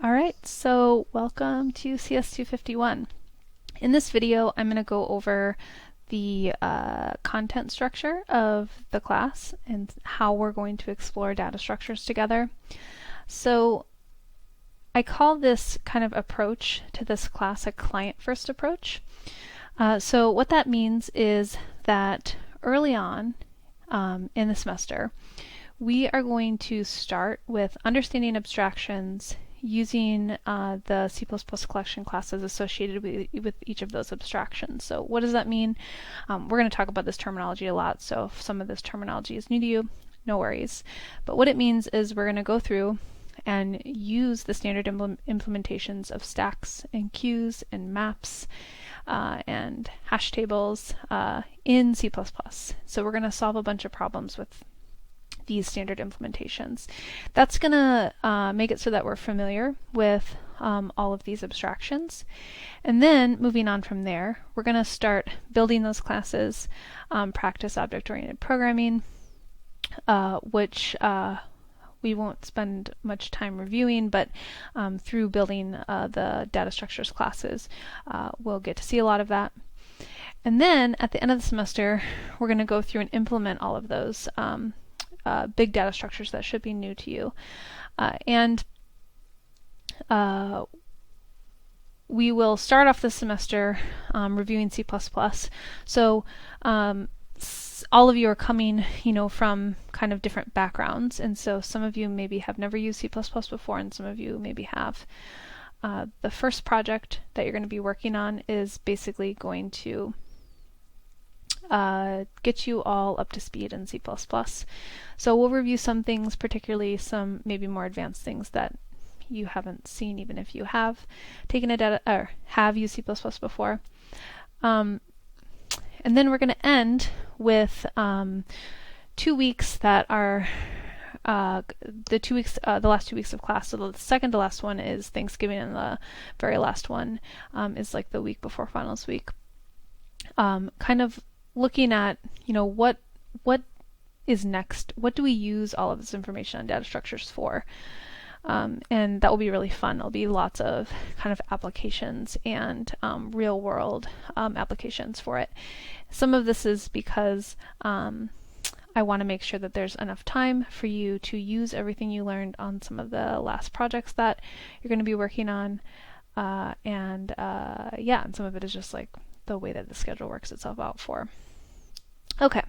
Alright, so welcome to CS251. In this video, I'm going to go over the content structure of the class and how we're going to explore data structures together. So I call this kind of approach to this class a client-first approach. So what that means is that early on in the semester, we are going to start with understanding abstractions using the C++ collection classes associated with each of those abstractions. So what does that mean? We're going to talk about this terminology a lot, so if some of this terminology is new to you, no worries. But what it means is we're going to go through and use the standard implementations of stacks and queues and maps and hash tables in C++. So we're going to solve a bunch of problems with these standard implementations. That's going to make it so that we're familiar with all of these abstractions. And then moving on from there, we're going to start building those classes, practice object-oriented programming, which we won't spend much time reviewing, but through building the data structures classes, we'll get to see a lot of that. And then at the end of the semester, we're going to go through and implement all of those big data structures that should be new to you. We will start off the semester reviewing C++. So all of you are coming, from kind of different backgrounds, and so some of you maybe have never used C++ before, and some of you maybe have. The first project that you're going to be working on is basically going to get you all up to speed in C++. So we'll review some things, particularly some maybe more advanced things that you haven't seen even if you have taken a data or have used C++ before. And then we're going to end with 2 weeks that are the last 2 weeks of class. So the second to last one is Thanksgiving, and the very last one is like the week before finals week. Kind of looking at, what is next? What do we use all of this information on data structures for? And that will be really fun. There'll be lots of kind of applications and real world applications for it. Some of this is because I want to make sure that there's enough time for you to use everything you learned on some of the last projects that you're going to be working on. And some of it is just like the way that the schedule works itself out for. Okay.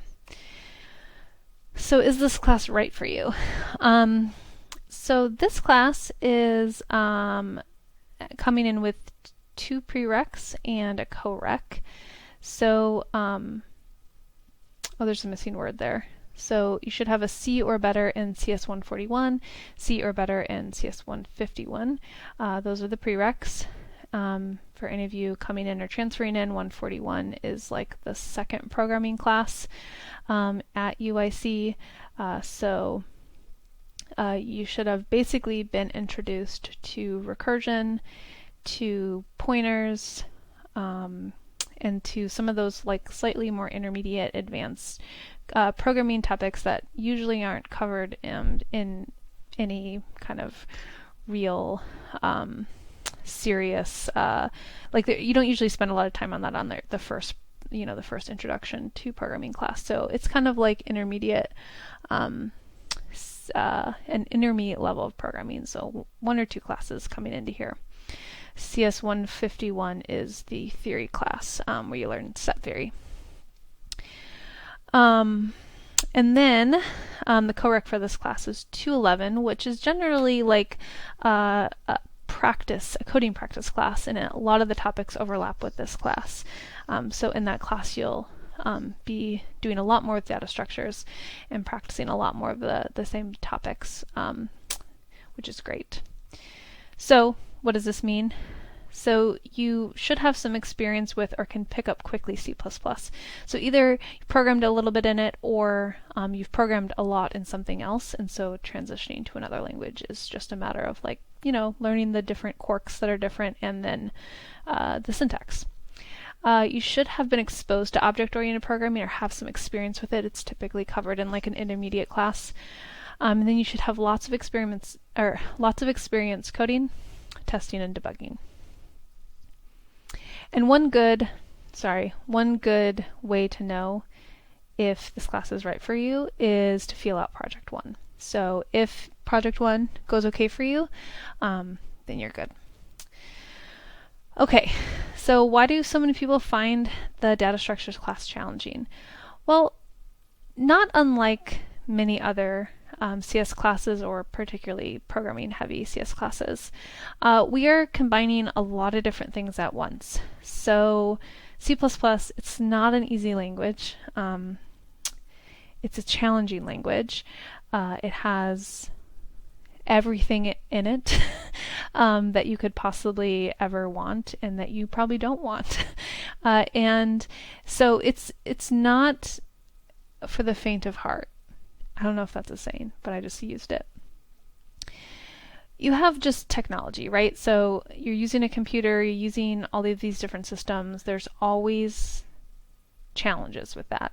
So is this class right for you? So this class is coming in with 2 prereqs and a co-req. So, there's a missing word there. So you should have a C or better in CS141, C or better in CS151. Those are the prereqs. For any of you coming in or transferring in, 141 is like the second programming class at UIC. You should have basically been introduced to recursion, to pointers, and to some of those like slightly more intermediate advanced programming topics that usually aren't covered in any kind of real serious you don't usually spend a lot of time on that on the first introduction to programming class. So it's kind of like intermediate an intermediate level of programming, so 1 or 2 classes coming into here. CS151 is the theory class where you learn set theory. And then the co-req for this class is 211, which is generally like a coding practice class, and a lot of the topics overlap with this class. So in that class you'll be doing a lot more with data structures and practicing a lot more of the same topics, which is great. So what does this mean? So you should have some experience with or can pick up quickly C++. So either you programmed a little bit in it, or you've programmed a lot in something else, and so transitioning to another language is just a matter of learning the different quirks that are different, and then the syntax. You should have been exposed to object-oriented programming or have some experience with it. It's typically covered in like an intermediate class. And then you should have lots of experience coding. testing and debugging. And one good way to know if this class is right for you is to feel out Project 1. So if Project 1 goes okay for you, then you're good. Okay, so why do so many people find the data structures class challenging? Well, not unlike many other CS classes, or particularly programming heavy CS classes, we are combining a lot of different things at once. So C++, it's not an easy language. It's a challenging language. It has everything in it that you could possibly ever want and that you probably don't want. And so it's not for the faint of heart. I don't know if that's a saying, but I just used it. You have just technology, right? So you're using a computer, you're using all of these different systems. There's always challenges with that.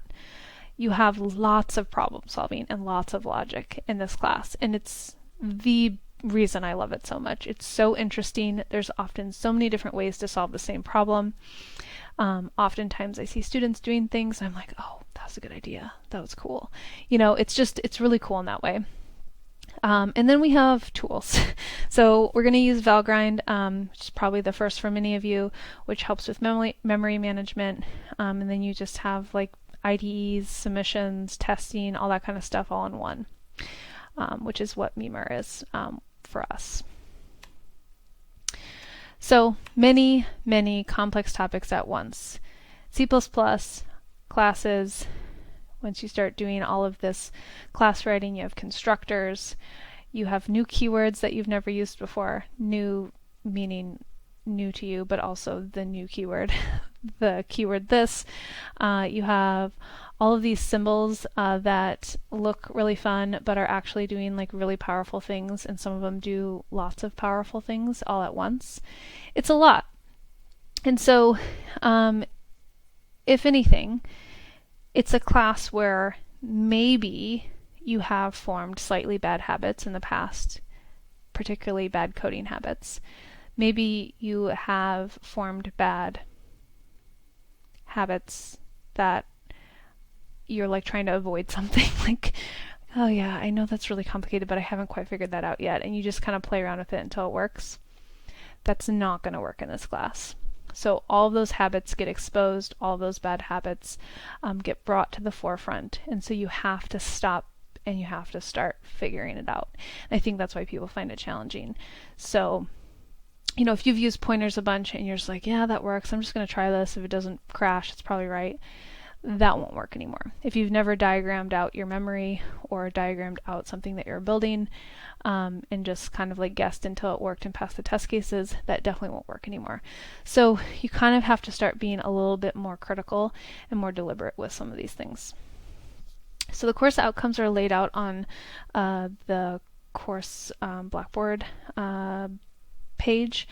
You have lots of problem solving and lots of logic in this class, and it's the reason I love it so much. It's so interesting. There's often so many different ways to solve the same problem. Oftentimes I see students doing things and I'm like, oh, that was a good idea. That was cool. You know, it's really cool in that way. And then we have tools. So we're going to use Valgrind, which is probably the first for many of you, which helps with memory management. And then you just have like IDEs, submissions, testing, all that kind of stuff all in one, which is what Memer is for us. So many, many complex topics at once. C++, classes, once you start doing all of this class writing, you have constructors, you have new keywords that you've never used before, new meaning new to you, but also the new keyword, the keyword this. You have all of these symbols that look really fun, but are actually doing like really powerful things, and some of them do lots of powerful things all at once. It's a lot. And so, if anything, it's a class where maybe you have formed slightly bad habits in the past, particularly bad coding habits. Maybe you have formed bad habits that you're like trying to avoid something, like, oh yeah, I know that's really complicated, but I haven't quite figured that out yet, and you just kind of play around with it until it works. That's not going to work in this class. So all of those habits get exposed, all of those bad habits get brought to the forefront, and so you have to stop and you have to start figuring it out. And I think that's why people find it challenging. So, you know, if you've used pointers a bunch and you're just like, yeah, that works, I'm just going to try this. If it doesn't crash, it's probably right. That won't work anymore. If you've never diagrammed out your memory or diagrammed out something that you're building and just kind of like guessed until it worked and passed the test cases, that definitely won't work anymore. So you kind of have to start being a little bit more critical and more deliberate with some of these things. So the course outcomes are laid out on the course Blackboard page,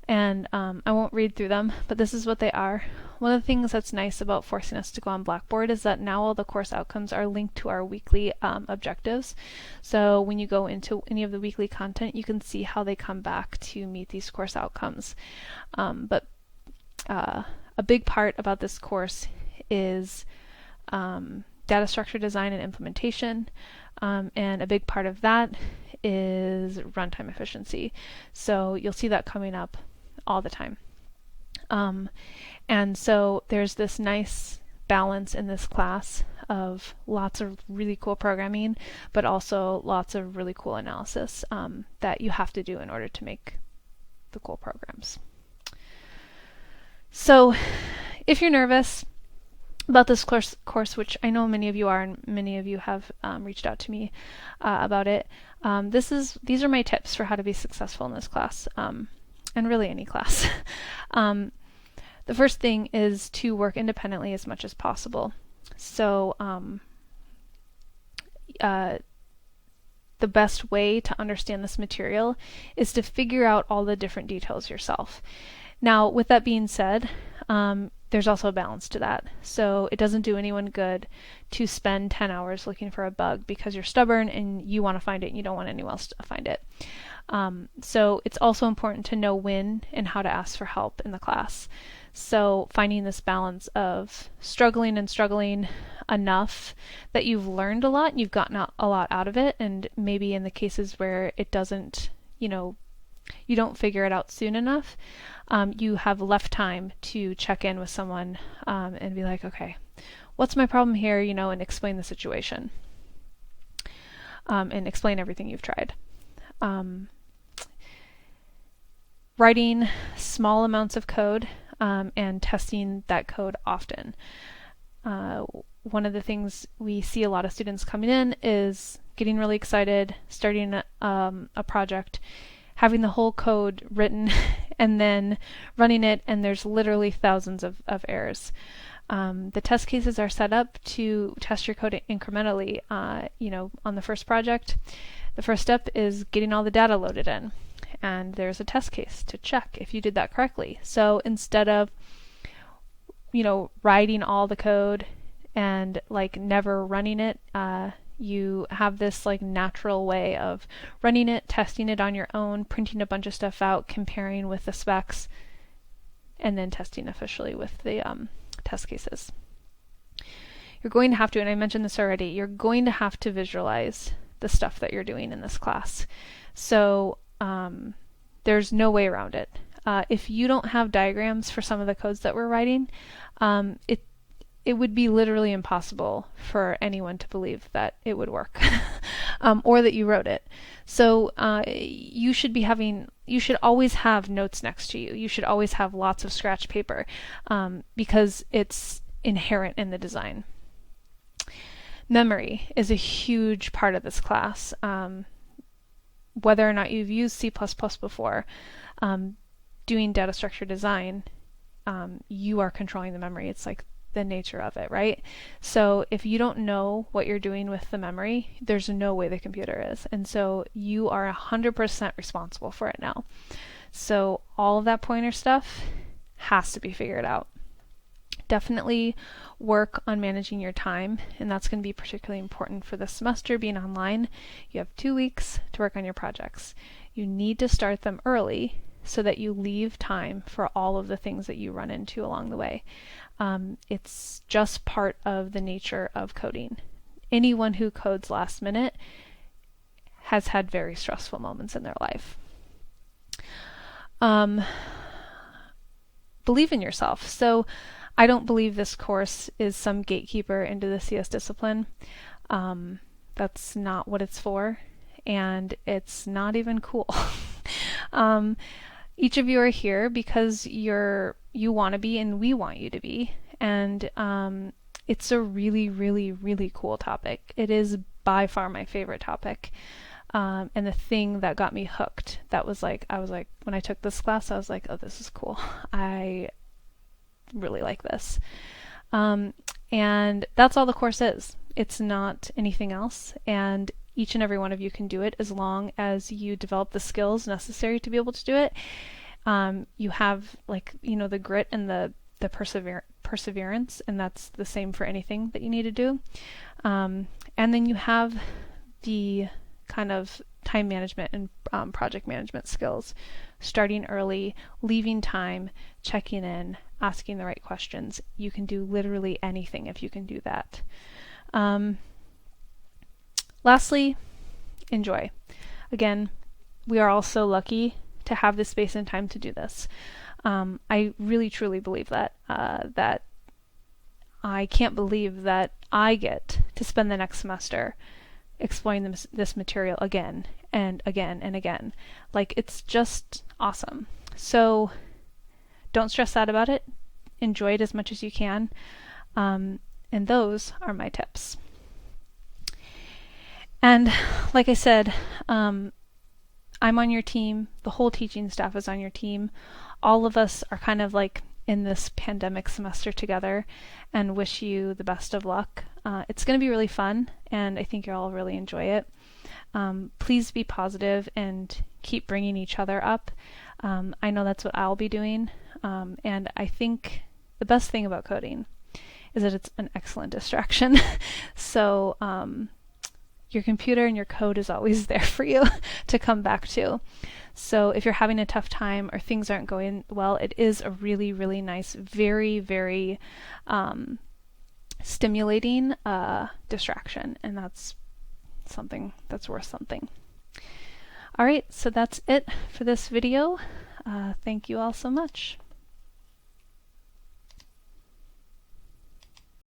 and I won't read through them, but this is what they are. One of the things that's nice about forcing us to go on Blackboard is that now all the course outcomes are linked to our weekly objectives. So when you go into any of the weekly content, you can see how they come back to meet these course outcomes. But a big part about this course is data structure design and implementation, and a big part of that is runtime efficiency. So you'll see that coming up all the time. And so there's this nice balance in this class of lots of really cool programming, but also lots of really cool analysis that you have to do in order to make the cool programs. So if you're nervous about this course, which I know many of you are, and many of you have reached out to me about it, these are my tips for how to be successful in this class, and really any class. The first thing is to work independently as much as possible. So the best way to understand this material is to figure out all the different details yourself. Now, with that being said, there's also a balance to that. So it doesn't do anyone good to spend 10 hours looking for a bug because you're stubborn and you want to find it and you don't want anyone else to find it. So it's also important to know when and how to ask for help in the class. So finding this balance of struggling and struggling enough that you've learned a lot and you've gotten a lot out of it, and maybe in the cases where it doesn't, you don't figure it out soon enough, you have left time to check in with someone and be like, okay, what's my problem here, and explain the situation and explain everything you've tried. Writing small amounts of code and testing that code often. One of the things we see a lot of students coming in is getting really excited, starting a project, having the whole code written, and then running it, and there's literally thousands of errors. The test cases are set up to test your code incrementally. On the first project, the first step is getting all the data loaded in, and there's a test case to check if you did that correctly. So instead of writing all the code and never running it, you have this natural way of running it, testing it on your own, printing a bunch of stuff out, comparing with the specs, and then testing officially with the test cases. You're going to have to, and I mentioned this already, you're going to have to visualize the stuff that you're doing in this class. So there's no way around it. If you don't have diagrams for some of the codes that we're writing, it would be literally impossible for anyone to believe that it would work or that you wrote it. So you should always have notes next to you. You should always have lots of scratch paper because it's inherent in the design. Memory is a huge part of this class. Whether or not you've used C++ before, doing data structure design, you are controlling the memory. It's like the nature of it, right? So if you don't know what you're doing with the memory, there's no way the computer is. And so you are 100% responsible for it now. So all of that pointer stuff has to be figured out. Definitely work on managing your time, and that's going to be particularly important for this semester being online. You have 2 weeks to work on your projects. You need to start them early so that you leave time for all of the things that you run into along the way. It's just part of the nature of coding. Anyone who codes last minute has had very stressful moments in their life. Believe in yourself. So I don't believe this course is some gatekeeper into the CS discipline. That's not what it's for, and it's not even cool. Each of you are here because you want to be, and we want you to be, and it's a really, really, really cool topic. It is by far my favorite topic, and the thing that got me hooked. I was like, when I took this class, I was like, oh, this is cool. I really like this, and that's all the course is. It's not anything else, and each and every one of you can do it as long as you develop the skills necessary to be able to do it. You have the grit and the perseverance, and that's the same for anything that you need to do. And then you have the kind of time management and project management skills. Starting early, leaving time, checking in, asking the right questions. You can do literally anything if you can do that. Lastly, enjoy. Again, we are all so lucky to have the space and time to do this. I really truly believe that I can't believe that I get to spend the next semester exploring this material again and again and again. It's just awesome. So don't stress out about it. Enjoy it as much as you can. And those are my tips. And like I said, I'm on your team. The whole teaching staff is on your team. All of us are kind of in this pandemic semester together, and wish you the best of luck. It's going to be really fun, and I think you'll all really enjoy it. Please be positive and keep bringing each other up. I know that's what I'll be doing, and I think the best thing about coding is that it's an excellent distraction. So your computer and your code is always there for you to come back to. So if you're having a tough time or things aren't going well, it is a really, really nice, very, very stimulating distraction, and that's something that's worth something. All right, so that's it for this video. Thank you all so much.